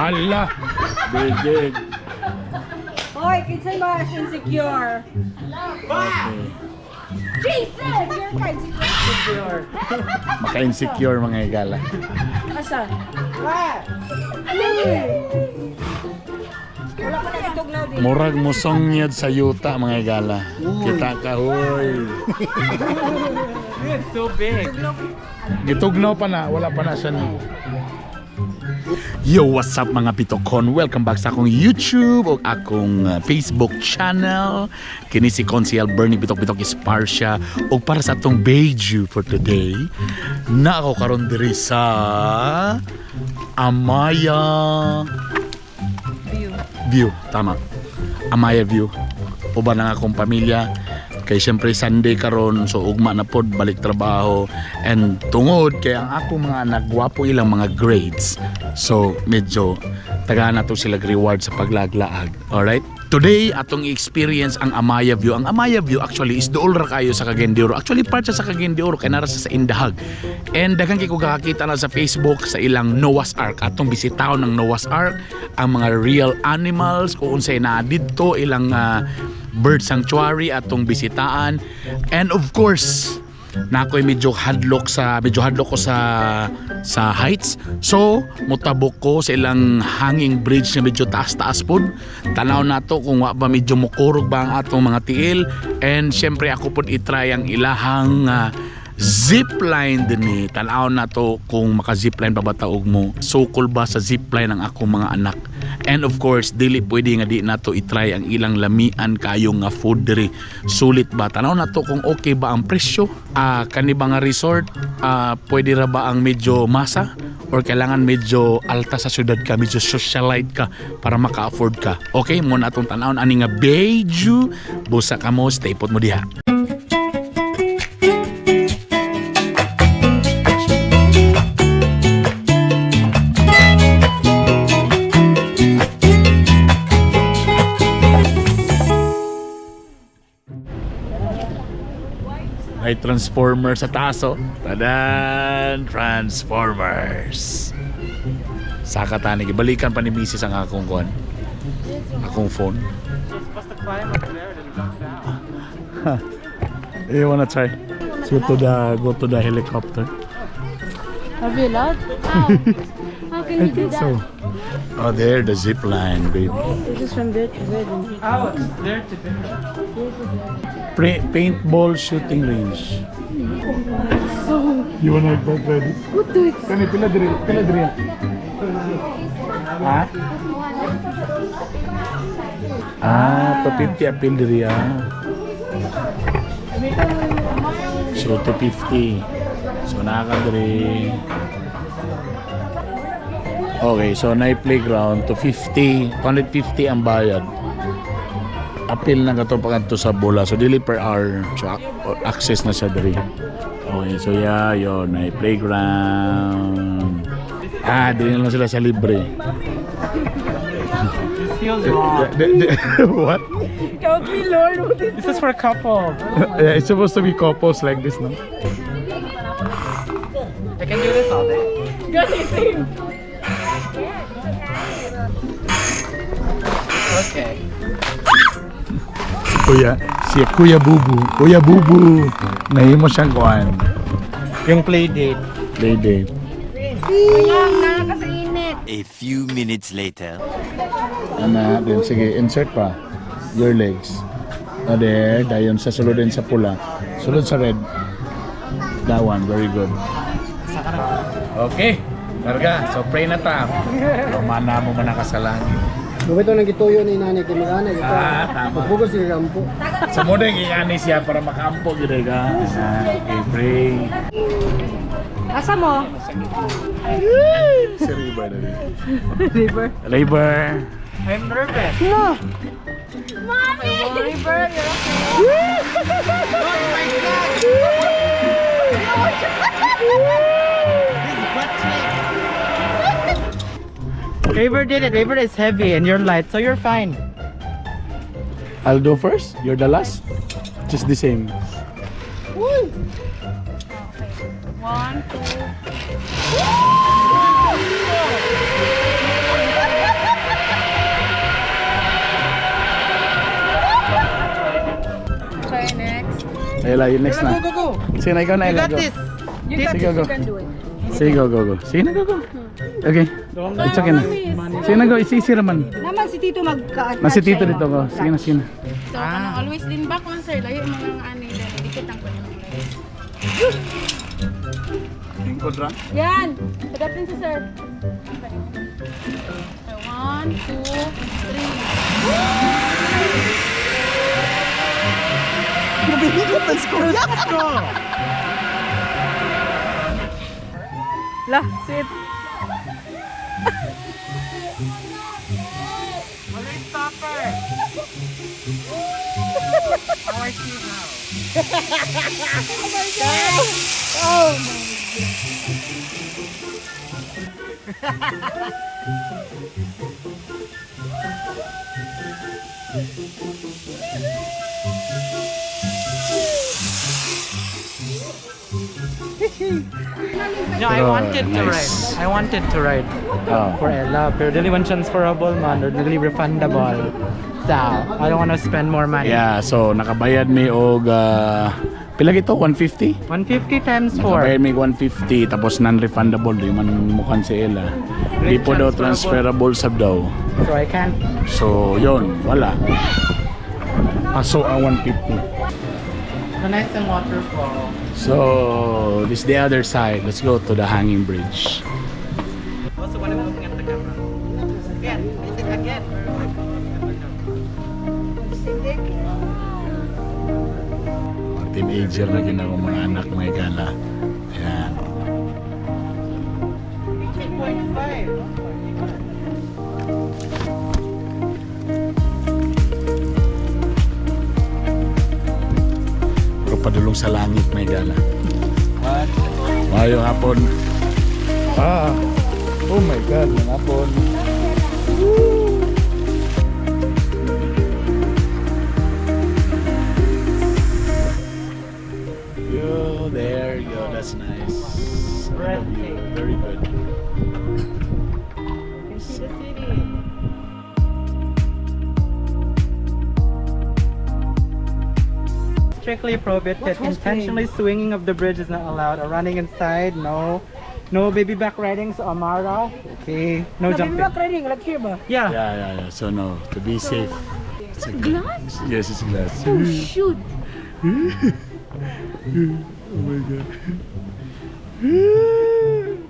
Hala! Bigig. Hoy, kinsay ba insecure? Okay. Jesus! Insecure. Maka-insecure mga higala. Asa? Ano? Wala pa na itugnaw din. Murag musong yun sa yuta mga higala. Kita ka, hoy. It's so big. Gitugnaw pa na, wala pa na siya ni. Yo, what's up mga Bitokon? Welcome back sa akong YouTube o akong Facebook channel. Kini si Consiel Bernie Bitokbitok is Parsha. O para sa atong beju for today, na ako karon diri sa Amaya View. Tama. Amaya View. Uban ang akong pamilya. Kay siyempre Sunday karon, so ugma na pod balik trabaho, and tungod kay ang akong mga anak gwapo ilang mga grades, so medyo taga na to sila reward sa paglaglaag. Alright, today atong experience ang Amaya View. Ang Amaya View actually is dool ra kayo sa Cagayan de Oro. Actually part siya sa Cagayan de Oro kay nara sa Indahag, and daghang kay ko kakakita na sa Facebook sa ilang Noah's Ark. Atong bisitahon ng Noah's Ark ang mga real animals kung unsay naa didto, ilang bird sanctuary atong bisitaan, and of course na ako'y medyo hadlok ko sa heights, so mutabok ko sa ilang hanging bridge na medyo taas pod. Tanaw nato kung wa ba medyo mukurog ba ang atong mga tiil, and syempre ako pod itry ang ilahang zipline din. Tanaw na to kung maka-zipline ba bataog mo. Sukol ba sa zipline ang akong mga anak. And of course, dili pwede nga di na to itry ang ilang lamian kayo nga food diri. Sulit ba? Tanaw na to kung okay ba ang presyo. Kani ba nga resort? Pwede ra ba ang medyo masa? Or kailangan medyo alta sa syudad ka, medyo socialite ka para maka-afford ka. Okay, muna atong tanawon ani nga beju. Busa ka mo, stay put mo diha. May transformer sa taso. Tadan! Transformers! Saka tani, ibalikan pa ni Mrs. ang akong kuan. Akong phone. Supposed to climb up there and jump down. You wanna try? Go to the helicopter. Have you allowed? How can you do that? So. Oh, there, the zip line, baby. This is from there to there. Oh, it's there to do. Paintball shooting range. So, You wanna try this? what do it? Kani pila diri? Ha? 250 apil diri So 250. So naka diri. Okay, so na playground to 150 ang bayad. Apil na kato pagadto sa bola, so dili per hour, so access na sa diri. Okay, so yeah, yun, na playground. Dili na lang sila sa libre. This feels wrong. What? Help me, Lord. What is This is for a couple. Yeah, it's supposed to be couples like this, no? I can do this all day. anything? Okay. Si Kuya Bubu. Nahimo siyang kuhan. Yung play date. Play date. A few minutes later. Then sige, insert pa. Your legs. There, dayon sa sulod din sa pula. Sulod sa red. That one, very good. Okay, Larga, so pray na ta. Mana mo man nakasalangin. Bumito nang gituyo ni nanay kay mag-ana ito. Tama. Pagpugos ni Rampo. Sa mo din ingani siya para makaampo gid ka. Okay, pray. Asa mo? Si River na rin. River. River. I'm nervous. No. Mommy! River, you're Raver did it. Raver is heavy and you're light, so you're fine. I'll do first. You're the last. Just the same. Woo! 1, 2. Ela, yun next na. Go. Sige na, ikaw na, You Ela. got Go. this. You got Sige, this, go. you can do it. Sige, go. Sige na, go. Okay. It's okay na. Sige na, go. Isisi naman. Naman si Tito Na si Tito dito ko. Sige na. So, kanang always din back on sir. Layo yung mga ani dahil dikit ang kanyang legs. Yan! Pagdating si sir. So, 1, 2, 3. Lah, sit. Malooy, stopper. How I see now. No, I Pero, wanted to nice. ride. I wanted to ride Oh. for Ella, pero dili man transferable man or dili refundable. So, I don't want to spend more money. Yeah, so nakabayad mi og pila gito 150. 150 times 4. Nakabayad mi 150 tapos non-refundable di man mukan si Ella. Di po daw transferable sab daw. So I can't. So yon, wala. Paso ang 150. The nice and waterfall. So this is the other side. Let's go to the hanging bridge. Also, when I'm looking at the camera. Again, visit again. Mga teenager na ginagawa mga anak may gala. Ayan. 18.5. Padulong sa langit may gala. Mayong hapon. Oh my god, ng hapon. Yo, there you go. That's nice. Very good. You can see the city. Strictly prohibited. Intentionally swinging of the bridge is not allowed. Or running inside, no. No baby back riding sa Amara. Okay. No jumping. Back riding, like here ba? Yeah. Yeah. So no, to be safe. It's a glass? Yes, it's glass. Oh shoot!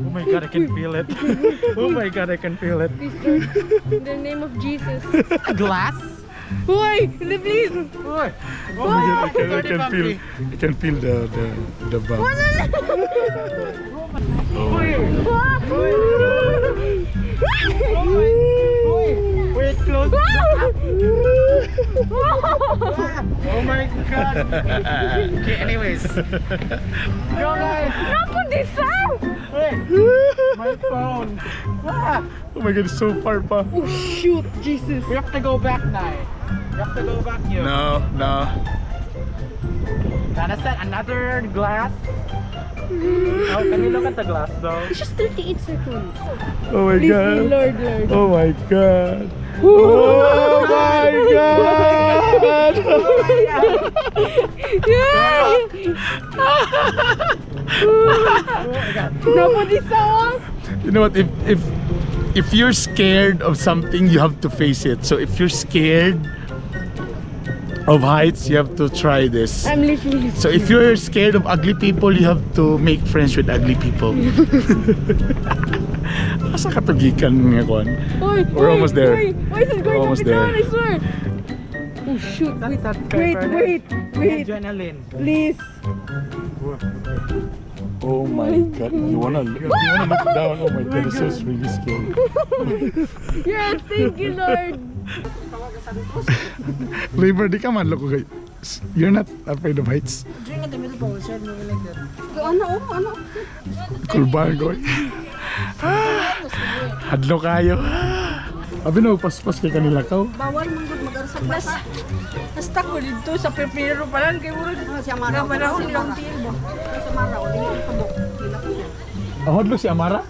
Oh my god, I can feel it. Oh my god, I can feel it. In the name of Jesus. Glass? Hoy! Please! Uy. Oh my god, I can feel the bump. Oh my god. Wait, close. Oh my god. Okay, anyways. Yo guys. Napo this sound! Wait. My phone. Oh my god, it's so far pa. Oh shoot! Jesus! We have to go back now. We have to go back here. No. Gotta set another glass. Oh, can you look at the glass though? It's just 38 seconds. Oh my Please, god. Lord. Oh my god. Oh my god. Napo this sound! You know what? If you're scared of something, you have to face it. So if you're scared of heights, you have to try this. I'm literally So if you're scared of ugly people, you have to make friends with ugly people. Asa ka to gikan nga kon? We're almost there. Why is it going Almost up and down? there. I swear. Oh shoot! Wait. Wait! Adrenaline. Please. Oh my god. You wanna look down? Oh my god, this is really scary. Yes, thank you, Lord. Labor, di ka man loko kay. You're not afraid of heights. Ano? Kulbaan ko. Hadlo kayo. Abi na paspas kay kanila ka. Bawal mong mag-arsa basta. Basta ko dito sa pepero pa lang kay urod. Si Amara. Manahon lang tilbo. Si Amara o dili ko bok. Hadlo si Amara?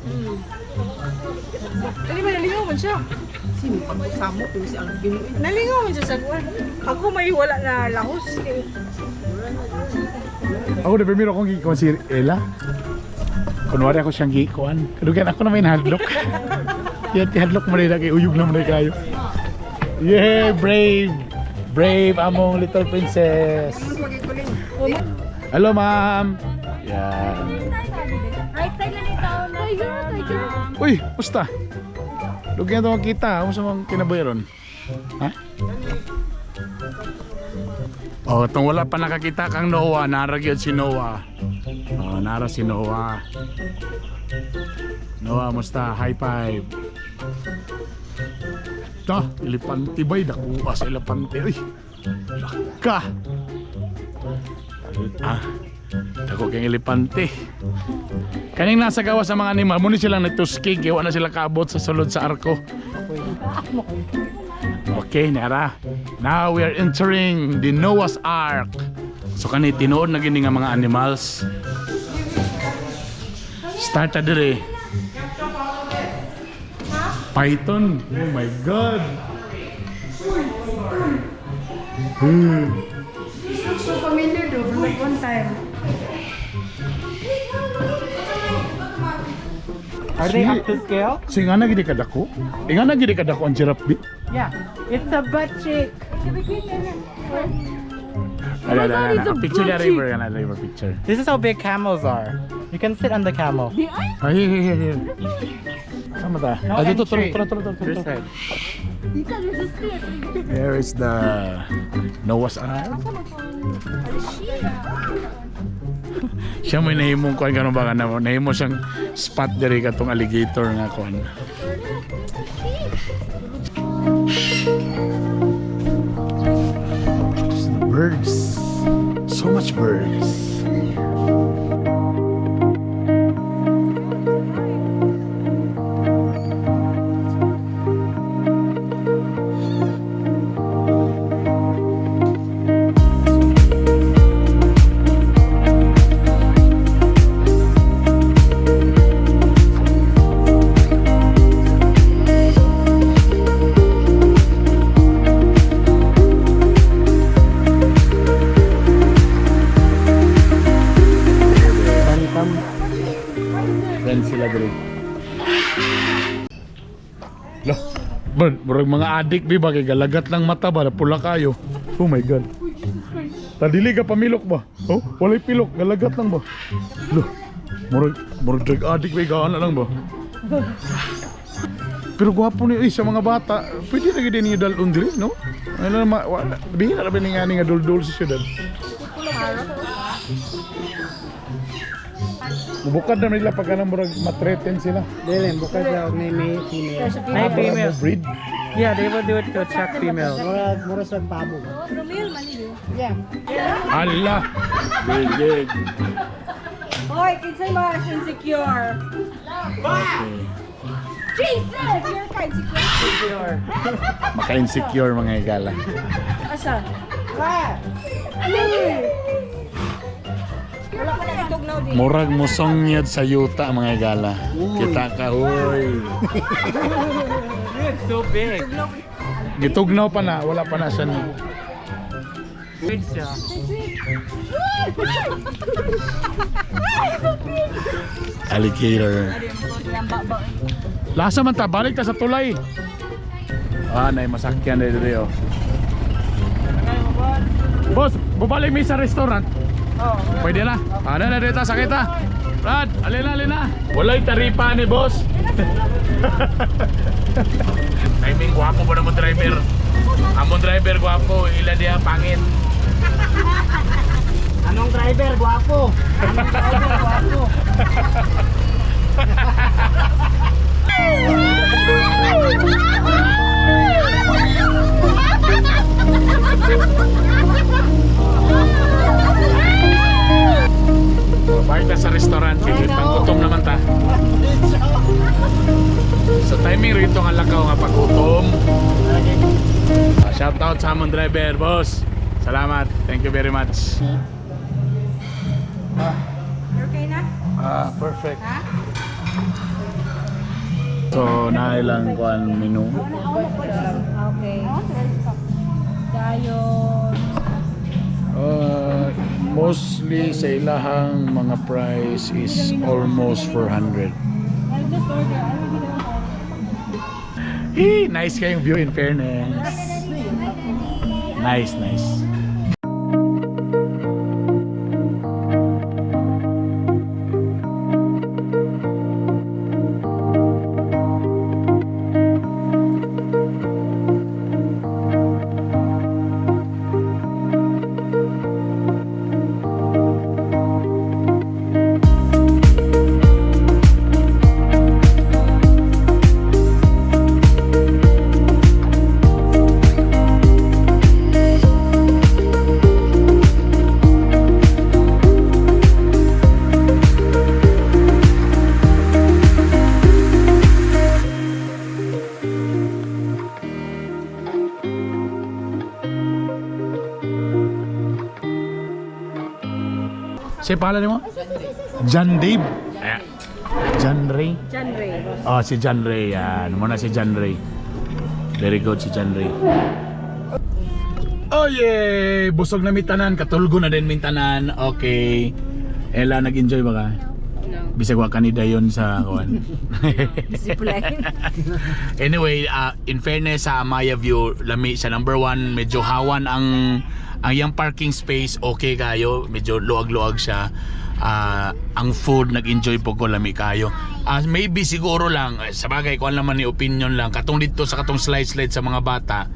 Dili man nalingaw man siya. Sino pag-usamo ko si ang ginuit. Nalingaw man siya sa kuwan. Ako may wala na lahos. Ako na primero akong gikuan si Ella. Kunwari ako siyang gikuan. Kadugan ako na may nahadlok. Yan, tihadlok mo rin kay uyog na mo rin kayo. Yeah, brave! Brave among little princess. Hello, ma'am. Yan. Right side na nito. Uy, musta? Lugyan ito makita. Ano sa mga kinabuyaron? Ha? Oh, itong wala pa nakakita kang Noah. Naragyod si Noah. Oh, nara si Noah. Noah, musta? High five. Ito, elepante bay. Nakuha sa elepante. Uy, laka. Ah, ako kang elepante. Kaning nasa gawa sa mga animal, muna silang nagtuskig, kaya na sila kaabot sa sulod sa arko. Okay, nara. Now we are entering the Noah's Ark. So kani tinuod na gini nga mga animals. Start na dire. Python. Oh my god. So familiar though, from like one time. Are they up to scale? So nga na gini kadako? Nga na gini kadako ang giraffe bi? Yeah. It's a butt cheek. Ala, picture the river, kana river picture. This is how big camels are. You can sit on the camel. Ay, here. Sama ta. No Dito, entry. turo. This side. There is the Noah's Ark. Siya may nahimong kuhan ka ba ka na nahimo siyang spot diri ka tong alligator nga kuhan. Birds. So much birds. Friends sila diri. Loh, murag mga adik bi ba kay galagat lang mata ba pula kayo. Oh my god. Tadili ka pamilok ba? Oh, walay pilok, galagat lang ba? Loh, murag drug adik ba gaana lang ba? Pero gwapo ni sa mga bata. Pwede na gid ni dalon diri, no? Ano na bihira ra ba ni nga dul-dul sa syudad. Bukad na nila pagka murag matreten sila. Dili, bukad daw may female. May female. Breed. Yeah, they will do it to attract females. Mura sa pabo. Allah. Big. Hoy, kinsay mas insecure? Jesus! Insecure ka, insecure. Maka-insecure mga igala. Asa? Wala ka na itugnaw din. Murag musongyad sa yuta mga igala. Kita ka, uy. It's so big. Gitugnaw pa na, wala pa na siya. Big siya. Alligator. Lasa man ta, balik ta sa tulay. Ah, nay masakyan dito. Boss, babalik mi sa restaurant. Pwede na. Ano na dito, sakit ha. Brad, alina. Walay taripa ni boss. Timing, guwapo ba naman driver? Among driver, guwapo. Ila dia, pangit. Anong driver? Gwapo. Anong driver? Gwapo. Balik na sa restaurant. Kaya panggutom naman ta. Sa timing rito nga lakaw nga paggutom. Shout out sa among driver, boss. Salamat. Thank you very much. You're okay na? Perfect. Ha? So, nailang kuan menu. Okay. Dayon. Mostly sa ilahang mga price is almost 400. I'll just order. Nice kayong view in fairness. Nice. Si pala mo? John Dave. John Ray. John Ray. Oh, si John Ray. Yan. Muna si John Ray. Very good si John Ray. Oh yay! Busog na mintanan. Katulgo na din mintanan. Okay. Ella, nag-enjoy ba ka? No. Bisag wa kanida yon sa kuan. Zipline. Anyway, in fairness sa Amaya View, lami sa number 1, medyo hawan ang yung parking space, okay kayo, medyo luag-luag siya. Ang food, nag-enjoy po ko, lami kayo. Maybe siguro lang, sa bagay, kung naman ni opinion lang, katong dito sa katong slide sa mga bata,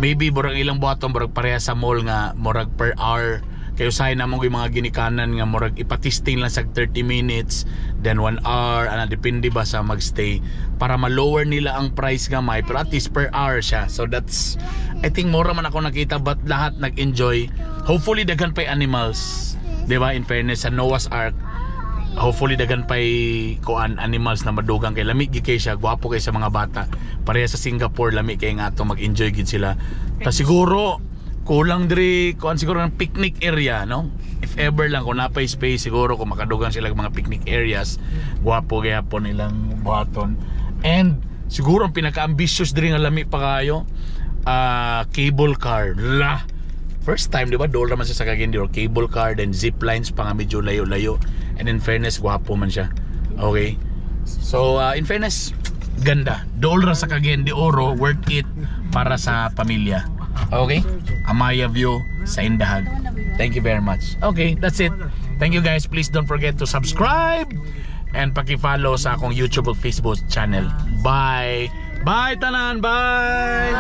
maybe murag ilang buhaton, murag pareha sa mall nga, murag per hour. Kayo say namang yung mga ginikanan nga murag ipatisting lang sa 30 minutes, then 1 hour, depende ba sa magstay, para ma-lower nila ang price Gamay, pero at least per hour siya. So that's, I think mura man ako nakita, but lahat nag-enjoy. Hopefully daghan pa'y animals, diba? In fairness sa Noah's Ark, hopefully daghan pa'y kuan animals na madugang kay lami gikay siya, gwapo kay sa mga bata. Pareha sa Singapore, lami kay nga ato mag-enjoy gid sila. Ta siguro kulang diri kuan siguro ng picnic area, no? If ever lang kung napay space, siguro kung makadugang sila mga picnic areas, gwapo gyapon nilang buhaton. And siguro ang pinaka-ambitious diri nga lami pa kayo, cable car. First time, di ba? Dool naman siya sa Cagayan or cable car, then zip lines pa nga medyo layo-layo. And in fairness, gwapo man siya. Okay? So, in fairness, ganda. Dool ra sa Cagayan de Oro, worth it para sa pamilya. Okay? Amaya View sa Indahag. Thank you very much. Okay, that's it. Thank you guys. Please don't forget to subscribe and paki-follow sa akong YouTube o Facebook channel. Bye! Bye tanan! Bye!